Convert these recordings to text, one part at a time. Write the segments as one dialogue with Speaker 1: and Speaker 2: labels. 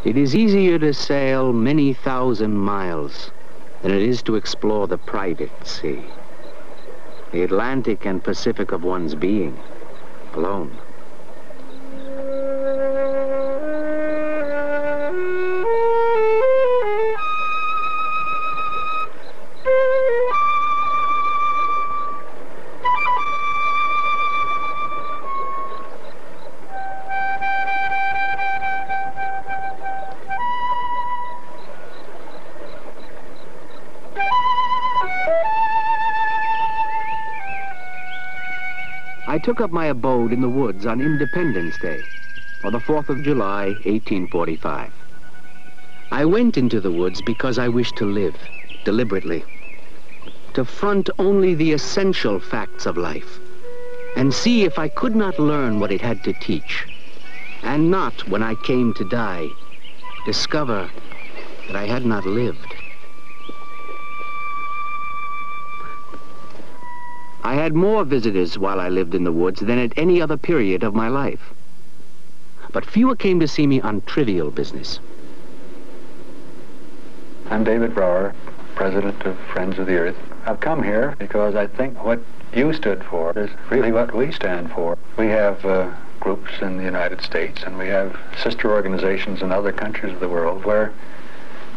Speaker 1: It is easier to sail many thousand miles than it is to explore the private sea, the Atlantic and Pacific of one's being, alone. I took up my abode in the woods on Independence Day, or the 4th of July, 1845. I went into the woods because I wished to live, deliberately, to front only the essential facts of life, and see if I could not learn what it had to teach, and not, when I came to die, discover that I had not lived. I had more visitors while I lived in the woods than at any other period of my life. But fewer came to see me on trivial business.
Speaker 2: I'm David Brower, president of Friends of the Earth. I've come here because I think what you stood for is really what we stand for. We have groups in the United States, and we have sister organizations in other countries of the world where,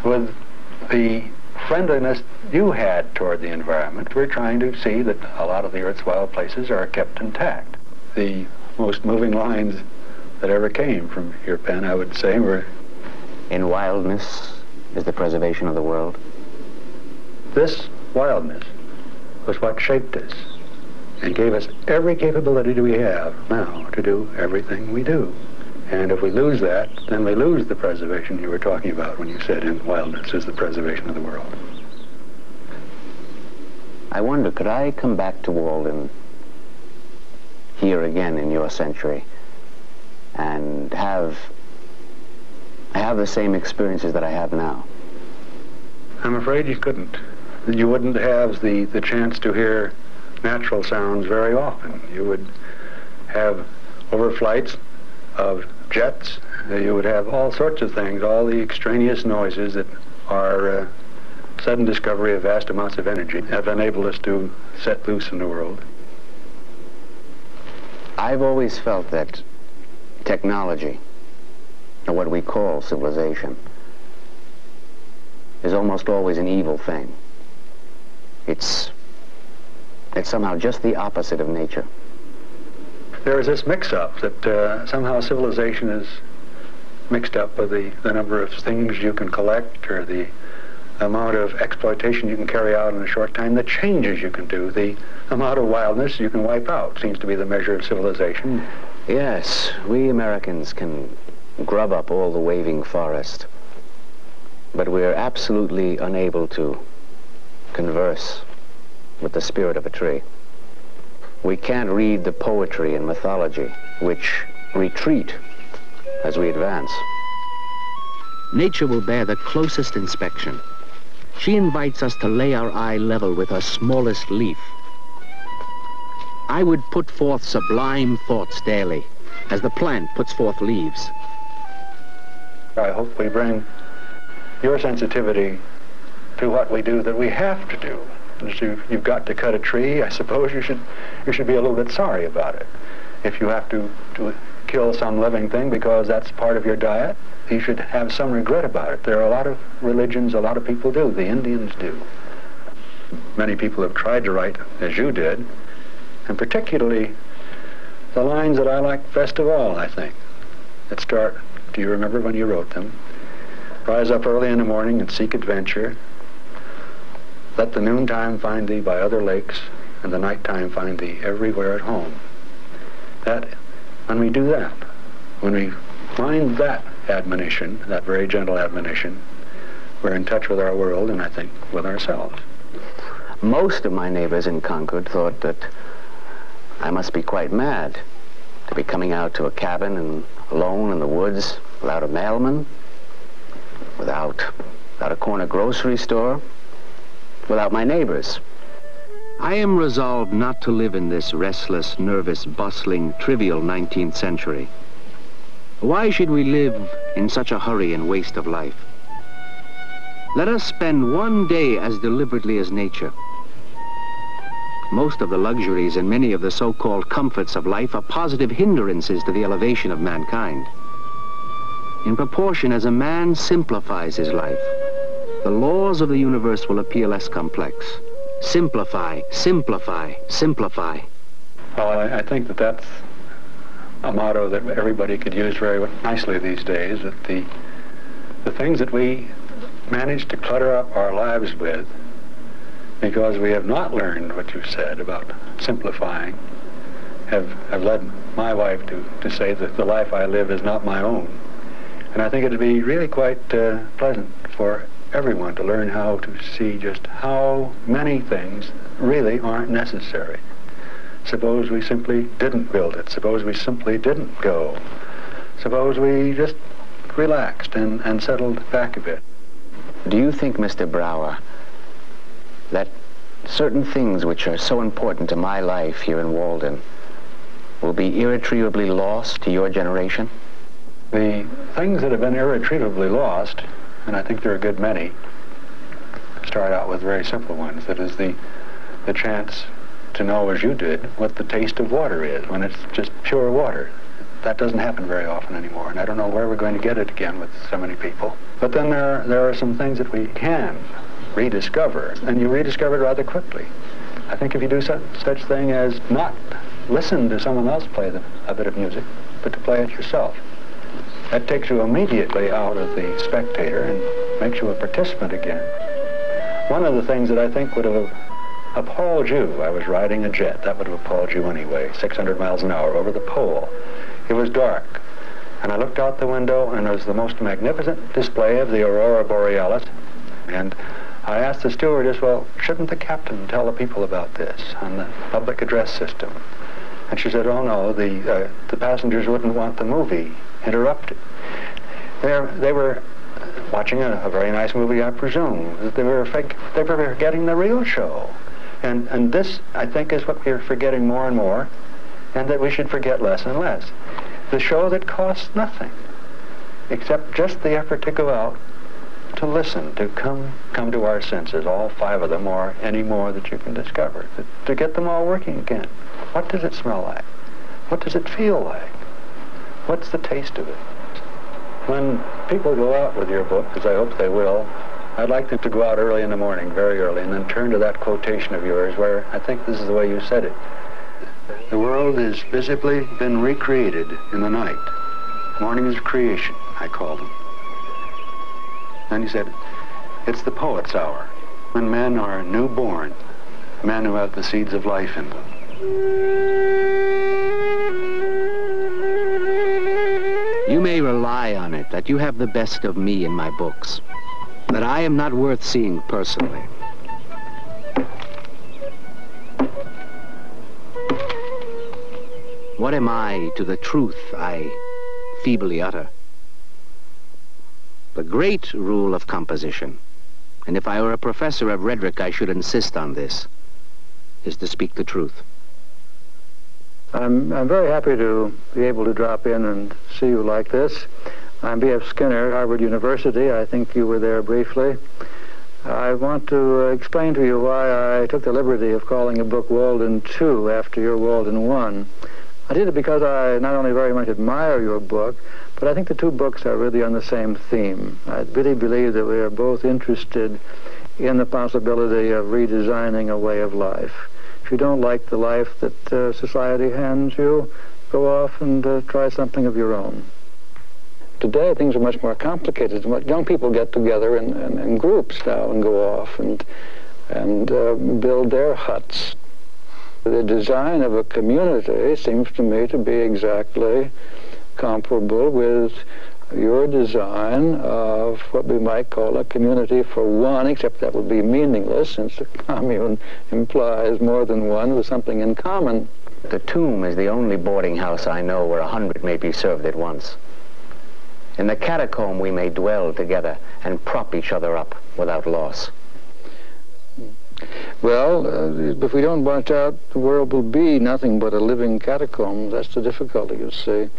Speaker 2: with the friendliness you had toward the environment, we're trying to see that a lot of the Earth's wild places are kept intact. The most moving lines that ever came from your pen, I would say, were,
Speaker 1: "In wildness is the preservation of the world."
Speaker 2: This wildness was what shaped us and gave us every capability that we have now to do everything we do. And if we lose that, then we lose the preservation you were talking about when you said in wildness is the preservation of the world.
Speaker 1: I wonder, could I come back to Walden here again in your century and have the same experiences that I have now?
Speaker 2: I'm afraid you couldn't. You wouldn't have the chance to hear natural sounds very often. You would have overflights of jets. You would have all sorts of things, all the extraneous noises that are sudden discovery of vast amounts of energy have enabled us to set loose in the world.
Speaker 1: I've always felt that technology, or what we call civilization, is almost always an evil thing. It's somehow just the opposite of nature.
Speaker 2: There is this mix-up that somehow civilization is mixed up with the number of things you can collect, or the amount of exploitation you can carry out in a short time, the changes you can do, the amount of wildness you can wipe out seems to be the measure of civilization.
Speaker 1: Yes, we Americans can grub up all the waving forest, but we're absolutely unable to converse with the spirit of a tree. We can't read the poetry and mythology, which retreat as we advance. Nature will bear the closest inspection. She invites us to lay our eye level with her smallest leaf. I would put forth sublime thoughts daily, as the plant puts forth leaves.
Speaker 2: I hope we bring your sensitivity to what we do that we have to do. You've got to cut a tree, I suppose you should be a little bit sorry about it. If you have to kill some living thing because that's part of your diet, you should have some regret about it. There are a lot of religions, a lot of people do. The Indians do. Many people have tried to write as you did, and particularly the lines that I like best of all, I think, that start, do you remember when you wrote them? Rise up early in the morning and seek adventure. Let the noontime find thee by other lakes, and the nighttime find thee everywhere at home. That, when we do that, when we find that admonition, that very gentle admonition, we're in touch with our world, and I think with ourselves.
Speaker 1: Most of my neighbors in Concord thought that I must be quite mad to be coming out to a cabin and alone in the woods without a mailman, without a corner grocery store, without my neighbors. I am resolved not to live in this restless, nervous, bustling, trivial 19th century. Why should we live in such a hurry and waste of life? Let us spend one day as deliberately as nature. Most of the luxuries and many of the so-called comforts of life are positive hindrances to the elevation of mankind. In proportion as a man simplifies his life, the laws of the universe will appear less complex. Simplify, simplify, simplify.
Speaker 2: Well, I think that that's a motto that everybody could use very nicely these days, that the things that we manage to clutter up our lives with because we have not learned what you said about simplifying have led my wife to say that the life I live is not my own. And I think it would be really quite pleasant for everyone to learn how to see just how many things really aren't necessary. Suppose we simply didn't build it. Suppose we simply didn't go. Suppose we just relaxed and settled back a bit.
Speaker 1: Do you think, Mr. Brower, that certain things which are so important to my life here in Walden will be irretrievably lost to your generation?
Speaker 2: The things that have been irretrievably lost, and I think there are a good many, start out with very simple ones. That is the chance to know, as you did, what the taste of water is when it's just pure water. That doesn't happen very often anymore, and I don't know where we're going to get it again with so many people. But then there are some things that we can rediscover, and you rediscover it rather quickly. I think if you do such thing as not listen to someone else play a bit of music, but to play it yourself, that takes you immediately out of the spectator and makes you a participant again. One of the things that I think would have appalled you, I was riding a jet, that would have appalled you anyway, 600 miles an hour over the pole. It was dark, and I looked out the window, and it was the most magnificent display of the aurora borealis, and I asked the stewardess, well, shouldn't the captain tell the people about this on the public address system? And she said, oh no, the passengers wouldn't want the movie interrupted. They were watching a very nice movie, I presume. They were forgetting the real show. And this, I think, is what we're forgetting more and more, and that we should forget less and less. The show that costs nothing, except just the effort to go out, to listen, to come to our senses, all 5 of them, or any more that you can discover, to get them all working again. What does it smell like? What does it feel like? What's the taste of it? When people go out with your book, as I hope they will, I'd like them to go out early in the morning, very early, and then turn to that quotation of yours where I think this is the way you said it. The world has visibly been recreated in the night. Mornings of creation, I call them. And he said, it's the poet's hour, when men are newborn, men who have the seeds of life in them.
Speaker 1: You may rely on it that you have the best of me in my books, that I am not worth seeing personally. What am I to the truth I feebly utter? The great rule of composition, and if I were a professor of rhetoric, I should insist on this, is to speak the truth.
Speaker 3: I'm very happy to be able to drop in and see you like this. I'm B.F. Skinner, Harvard University. I think you were there briefly. I want to explain to you why I took the liberty of calling a book Walden Two after your Walden One. I did it because I not only very much admire your book, but I think the 2 books are really on the same theme. I really believe that we are both interested in the possibility of redesigning a way of life. If you don't like the life that society hands you, go off and try something of your own. Today, things are much more complicated. Young people get together in groups now and go off and build their huts. The design of a community seems to me to be exactly comparable with your design of what we might call a community for one, except that would be meaningless since a commune implies more than one with something in common.
Speaker 1: The tomb is the only boarding house I know where 100 may be served at once. In the catacomb we may dwell together and prop each other up without loss.
Speaker 3: Well, if we don't watch out, the world will be nothing but a living catacomb. That's the difficulty, you see.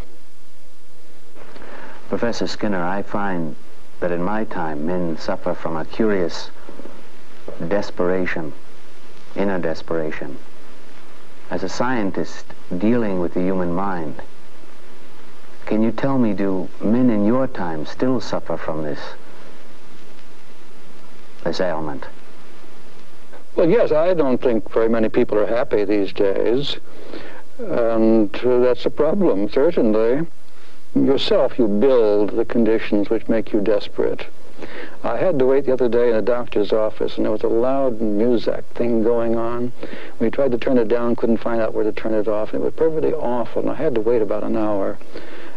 Speaker 1: Professor Skinner, I find that in my time men suffer from a curious desperation, inner desperation. As a scientist dealing with the human mind, can you tell me, do men in your time still suffer from this ailment?
Speaker 3: Well, yes, I don't think very many people are happy these days, and that's a problem, certainly. Yourself, you build the conditions which make you desperate. I had to wait the other day in a doctor's office, and there was a loud music thing going on. We tried to turn it down, couldn't find out where to turn it off, and it was perfectly awful, and I had to wait about an hour.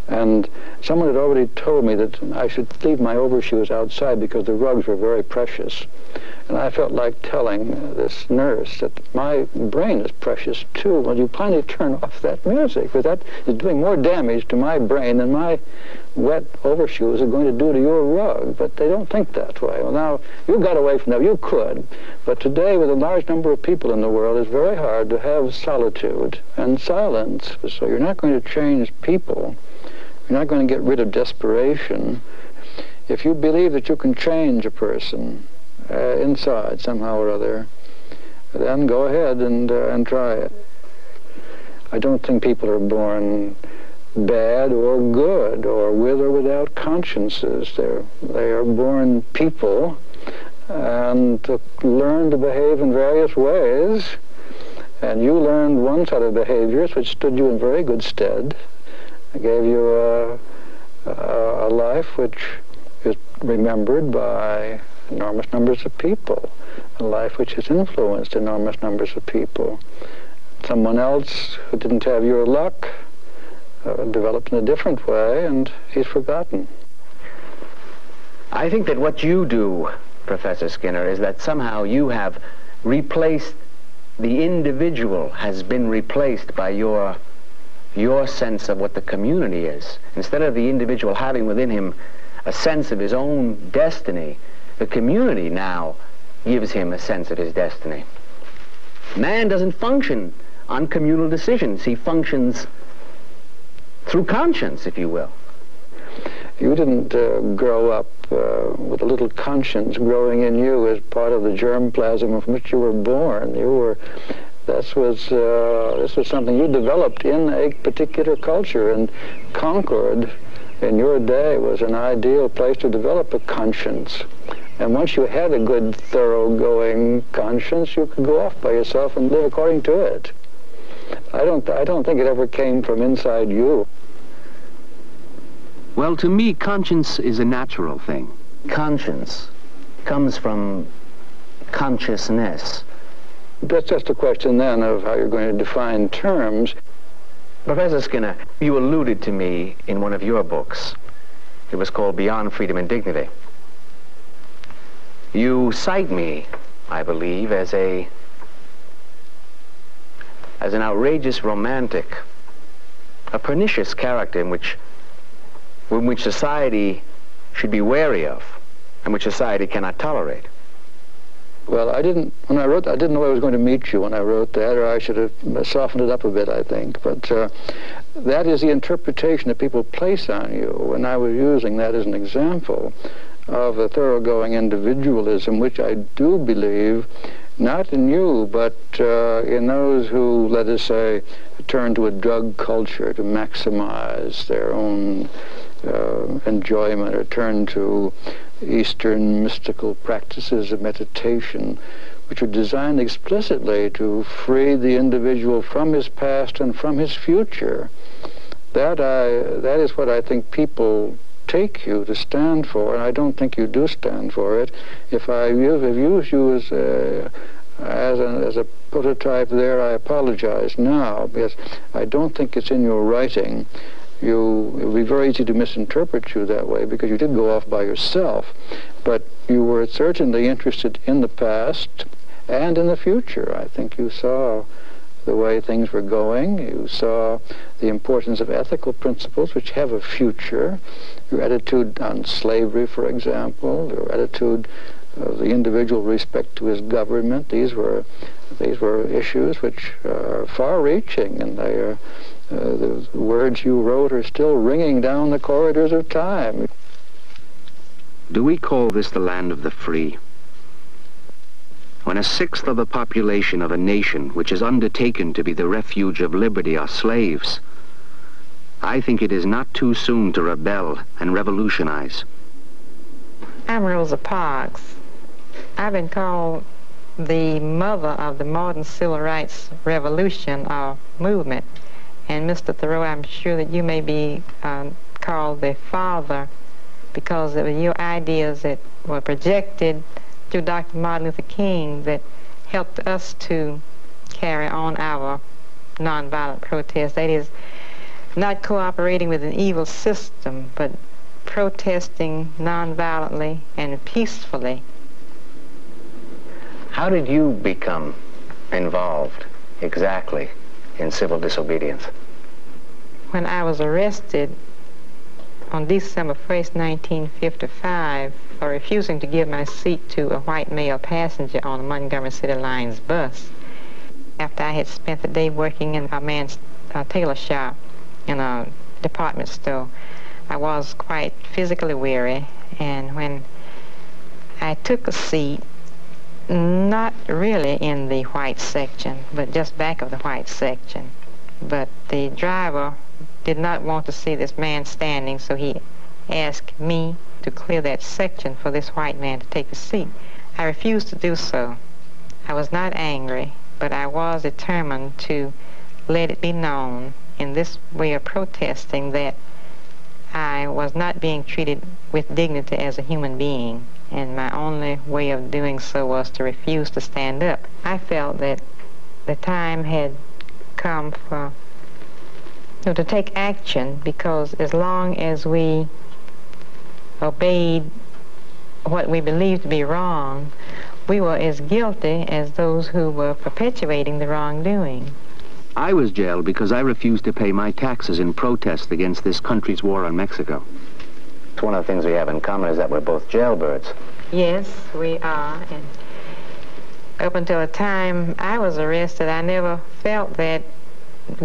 Speaker 3: And someone had already told me that I should leave my overshoes outside because the rugs were very precious. And I felt like telling this nurse that my brain is precious too. Well, you finally turn off that music, because that is doing more damage to my brain than my wet overshoes are going to do to your rug. But they don't think that way. Well, now, you got away from that. You could. But today, with a large number of people in the world, it's very hard to have solitude and silence. So you're not going to change people. You're not going to get rid of desperation. If you believe that you can change a person inside somehow or other, then go ahead and try it. I don't think people are born bad or good, or with or without consciences. They are born people and learn to behave in various ways. And you learned one set of behaviors which stood you in very good stead. I gave you a life which is remembered by enormous numbers of people, a life which has influenced enormous numbers of people. Someone else who didn't have your luck developed in a different way, and he's forgotten.
Speaker 1: I think that what you do, Professor Skinner, is that somehow you have replaced, the individual has been replaced by your sense of what the community is. Instead of the individual having within him a sense of his own destiny, the community now gives him a sense of his destiny. Man doesn't function on communal decisions. He functions through conscience, if you will.
Speaker 3: You didn't grow up with a little conscience growing in you as part of the germplasm from which you were born. This was something you developed in a particular culture, and Concord in your day was an ideal place to develop a conscience. And once you had a good, thoroughgoing conscience, you could go off by yourself and live according to it. I don't think it ever came from inside you.
Speaker 1: Well, to me, conscience is a natural thing. Conscience comes from consciousness.
Speaker 3: That's just a question then of how you're going to define terms.
Speaker 1: Professor Skinner, you alluded to me in one of your books. It was called Beyond Freedom and Dignity. You cite me, I believe, as an outrageous romantic, a pernicious character in which society should be wary of, and which society cannot tolerate.
Speaker 3: Well, I didn't know I was going to meet you when I wrote that, or I should have softened it up a bit, I think. But that is the interpretation that people place on you, and I was using that as an example of a thoroughgoing individualism, which I do believe, not in you, but in those who, let us say, turn to a drug culture to maximize their own enjoyment, or turn to Eastern mystical practices of meditation, which are designed explicitly to free the individual from his past and from his future. That is what I think people take you to stand for, and I don't think you do stand for it. If I've used you as a prototype there, I apologize now, because I don't think it's in your writing. It would be very easy to misinterpret you that way, because you did go off by yourself, but you were certainly interested in the past and in the future. I think you saw the way things were going. You saw the importance of ethical principles which have a future. Your attitude on slavery, for example, your attitude of the individual respect to his government. These were issues which are far-reaching, and they are The words you wrote are still ringing down the corridors of time.
Speaker 1: Do we call this the land of the free? When a sixth of the population of a nation which is undertaken to be the refuge of liberty are slaves, I think it is not too soon to rebel and revolutionize.
Speaker 4: I'm Rosa Parks. I've been called the mother of the modern civil rights revolution or movement. And Mr. Thoreau, I'm sure that you may be called the father because of your ideas that were projected through Dr. Martin Luther King that helped us to carry on our nonviolent protest. That is, not cooperating with an evil system, but protesting nonviolently and peacefully.
Speaker 1: How did you become involved exactly in civil disobedience?
Speaker 4: When I was arrested on December 1st, 1955, for refusing to give my seat to a white male passenger on a Montgomery City Lines bus, after I had spent the day working in a man's tailor shop in a department store, I was quite physically weary, and when I took a seat, not really in the white section, but just back of the white section, but the driver did not want to see this man standing, so he asked me to clear that section for this white man to take a seat. I refused to do so. I was not angry, but I was determined to let it be known in this way of protesting that I was not being treated with dignity as a human being, and my only way of doing so was to refuse to stand up. I felt that the time had come for to take action, because as long as we obeyed what we believed to be wrong, we were as guilty as those who were perpetuating the wrongdoing.
Speaker 1: I was jailed because I refused to pay my taxes in protest against this country's war on Mexico. It's one of the things we have in common is that we're both jailbirds.
Speaker 4: Yes, we are. And up until the time I was arrested, I never felt that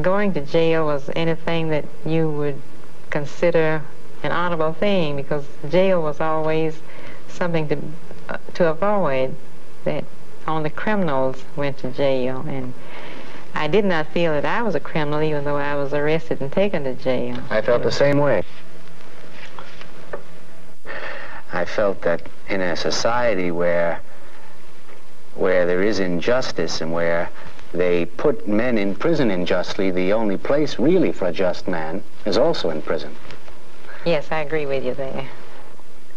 Speaker 4: going to jail was anything that you would consider an honorable thing, because jail was always something to avoid, that only criminals went to jail. And I did not feel that I was a criminal, even though I was arrested and taken to jail.
Speaker 1: I felt the same way. I felt that in a society where there is injustice and where they put men in prison unjustly, the only place really for a just man is also in prison.
Speaker 4: Yes, I agree with you there.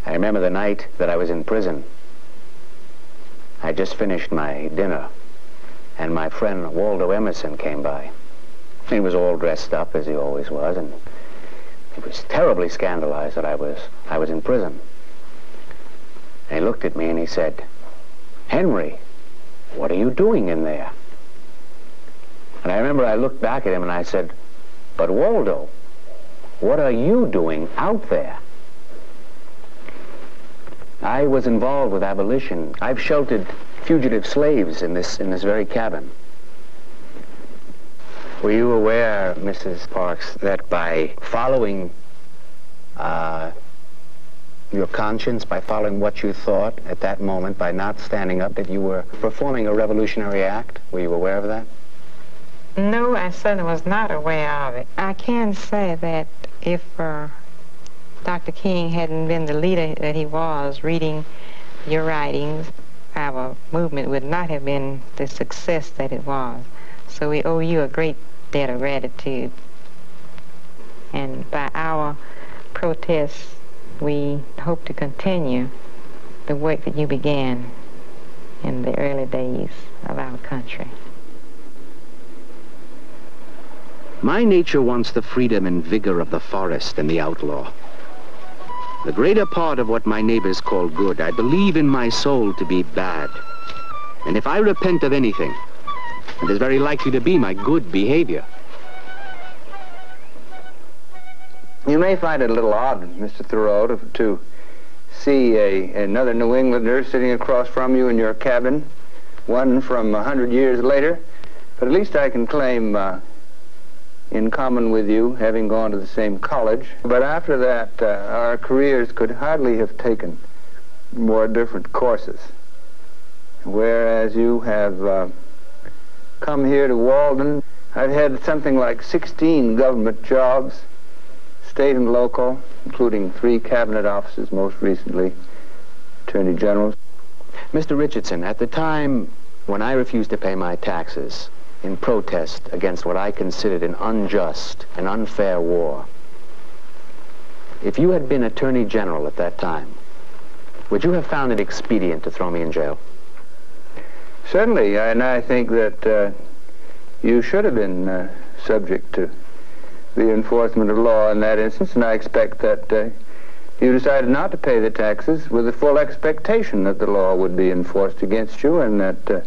Speaker 1: I remember the night that I was in prison. I just finished my dinner, and my friend Waldo Emerson came by. He was all dressed up, as he always was, and he was terribly scandalized that I was in prison. And he looked at me and he said, "Henry, what are you doing in there?" And I remember I looked back at him and I said, "But Waldo, what are you doing out there?" I was involved with abolition. I've sheltered fugitive slaves in this very cabin. Were you aware, Mrs. Parks, that by following your conscience, by following what you thought at that moment, by not standing up, that you were performing a revolutionary act? Were you aware of that?
Speaker 4: No, I certainly was not aware of it. I can say that if Dr. King hadn't been the leader that he was, reading your writings, our movement would not have been the success that it was. So we owe you a great debt of gratitude. And by our protests, we hope to continue the work that you began in the early days of our country.
Speaker 1: My nature wants the freedom and vigor of the forest and the outlaw. The greater part of what my neighbors call good, I believe in my soul to be bad. And if I repent of anything, it is very likely to be my good behavior.
Speaker 5: You may find it a little odd, Mr. Thoreau, to see another New Englander sitting across from you in your cabin, one from 100 years later, but at least I can claim in common with you, having gone to the same college. But after that, our careers could hardly have taken more different courses. Whereas you have come here to Walden, I've had something like 16 government jobs, state and local, including 3 cabinet offices, most recently, Attorney General.
Speaker 1: Mr. Richardson, at the time when I refused to pay my taxes in protest against what I considered an unjust and unfair war, if you had been Attorney General at that time, would you have found it expedient to throw me in jail?
Speaker 5: Certainly, and I think that you should have been subject to the enforcement of law in that instance, and I expect that you decided not to pay the taxes with the full expectation that the law would be enforced against you, and that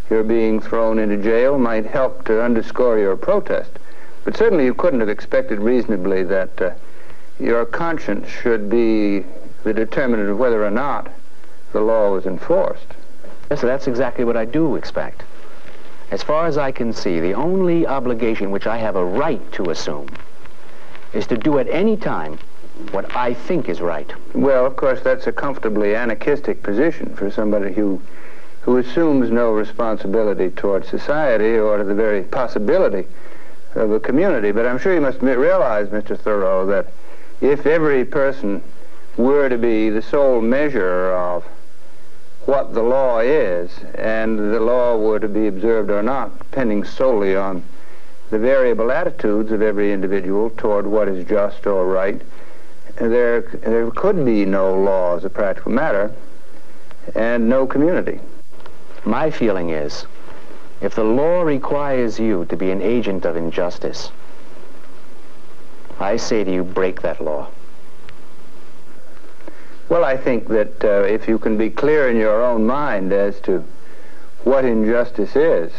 Speaker 5: your being thrown into jail might help to underscore your protest. But certainly you couldn't have expected reasonably that your conscience should be the determinant of whether or not the law was enforced.
Speaker 1: Yes, so that's exactly what I do expect. As far as I can see, the only obligation which I have a right to assume is to do at any time what I think is right.
Speaker 5: Well, of course, that's a comfortably anarchistic position for somebody who assumes no responsibility toward society or to the very possibility of a community. But I'm sure you must realize, Mr. Thoreau, that if every person were to be the sole measure of what the law is, and the law were to be observed or not, depending solely on the variable attitudes of every individual toward what is just or right, there could be no law as a practical matter, and no community.
Speaker 1: My feeling is, if the law requires you to be an agent of injustice, I say to you, break that law.
Speaker 5: Well, I think that if you can be clear in your own mind as to what injustice is,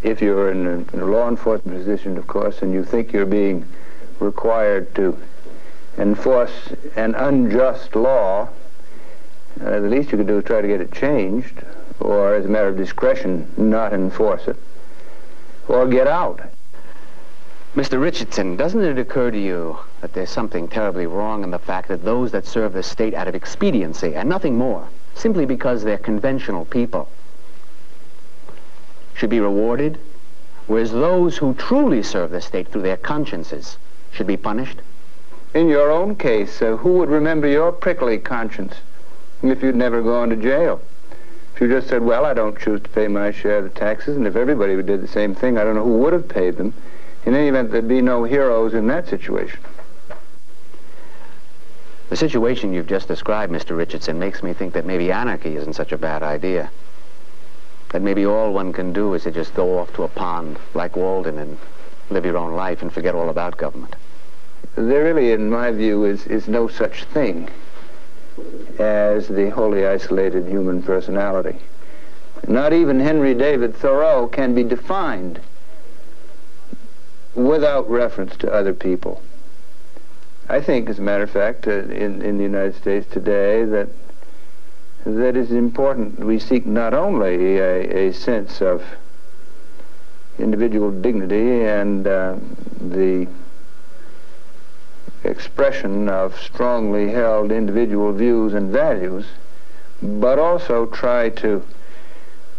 Speaker 5: if you're in a law enforcement position, of course, and you think you're being required to enforce an unjust law, the least you could do is try to get it changed, or as a matter of discretion, not enforce it, or get out.
Speaker 1: Mr. Richardson, doesn't it occur to you that there's something terribly wrong in the fact that those that serve the state out of expediency, and nothing more, simply because they're conventional people, should be rewarded, whereas those who truly serve the state through their consciences should be punished?
Speaker 5: In your own case, who would remember your prickly conscience if you'd never gone to jail? If you just said, well, I don't choose to pay my share of the taxes, and if everybody did the same thing, I don't know who would have paid them. In any event, there'd be no heroes in that situation.
Speaker 1: The situation you've just described, Mr. Richardson, makes me think that maybe anarchy isn't such a bad idea. That maybe all one can do is to just go off to a pond like Walden and live your own life and forget all about government.
Speaker 5: There really, in my view, is no such thing as the wholly isolated human personality. Not even Henry David Thoreau can be defined without reference to other people. I think, as a matter of fact, in the United States today, that it's important we seek not only a sense of individual dignity and the expression of strongly held individual views and values, but also try to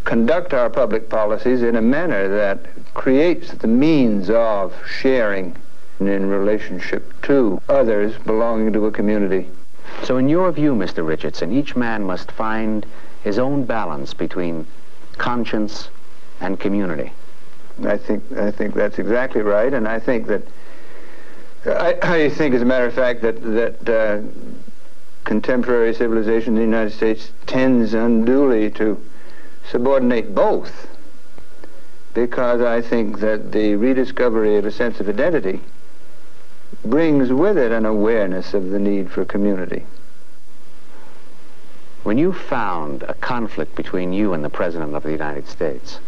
Speaker 5: conduct our public policies in a manner that creates the means of sharing in relationship to others belonging to a community.
Speaker 1: So in your view, Mr. Richardson, each man must find his own balance between conscience and community.
Speaker 5: I think that's exactly right, and I think that I think, as a matter of fact, that contemporary civilization in the United States tends unduly to subordinate both, because I think that the rediscovery of a sense of identity brings with it an awareness of the need for community.
Speaker 1: When you found a conflict between you and the President of the United States,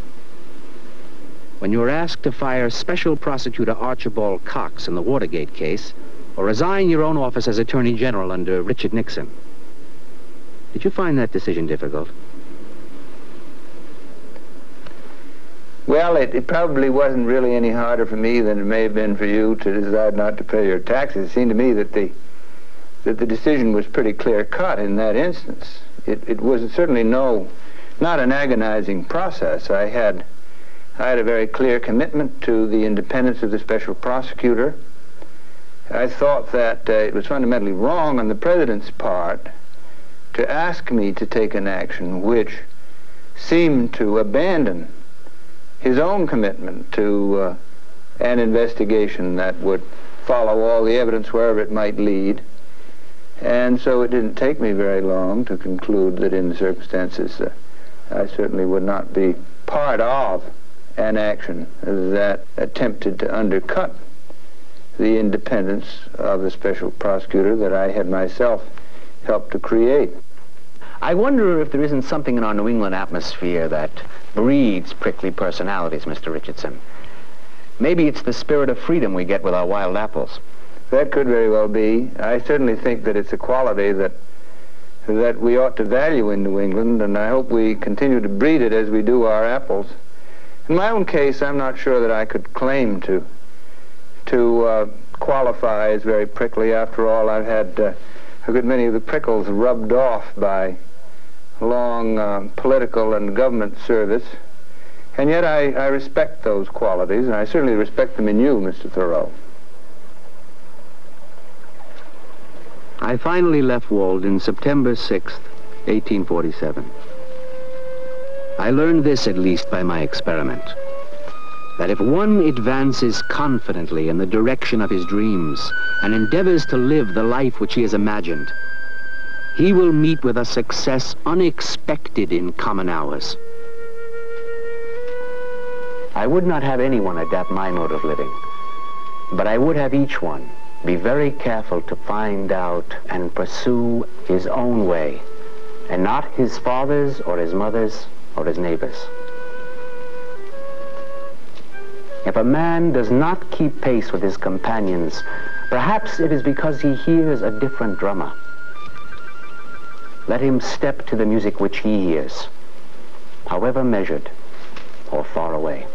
Speaker 6: when you were asked to fire Special Prosecutor Archibald Cox in the Watergate case, or resign your own office as Attorney General under Richard Nixon, did you find that decision difficult?
Speaker 5: Well, it probably wasn't really any harder for me than it may have been for you to decide not to pay your taxes. It seemed to me that the decision was pretty clear-cut in that instance. It was certainly not an agonizing process. I had a very clear commitment to the independence of the special prosecutor. I thought that it was fundamentally wrong on the president's part to ask me to take an action which seemed to abandon his own commitment to an investigation that would follow all the evidence wherever it might lead. And so it didn't take me very long to conclude that in the circumstances I certainly would not be part of an action that attempted to undercut the independence of the special prosecutor that I had myself helped to create.
Speaker 1: I wonder if there isn't something in our New England atmosphere that breeds prickly personalities, Mr. Richardson. Maybe it's the spirit of freedom we get with our wild apples.
Speaker 5: That could very well be. I certainly think that it's a quality that we ought to value in New England, and I hope we continue to breed it as we do our apples. In my own case, I'm not sure that I could claim to qualify as very prickly. After all, I've had a good many of the prickles rubbed off by long political and government service. And yet I respect those qualities, and I certainly respect them in you, Mr. Thoreau.
Speaker 6: I finally left Walden September 6th, 1847. I learned this, at least by my experiment, that if one advances confidently in the direction of his dreams and endeavors to live the life which he has imagined, he will meet with a success unexpected in common hours.
Speaker 1: I would not have anyone adapt my mode of living, but I would have each one be very careful to find out and pursue his own way, and not his father's or his mother's or his neighbor's. If a man does not keep pace with his companions, perhaps it is because he hears a different drummer. Let him step to the music which he hears, however measured or far away.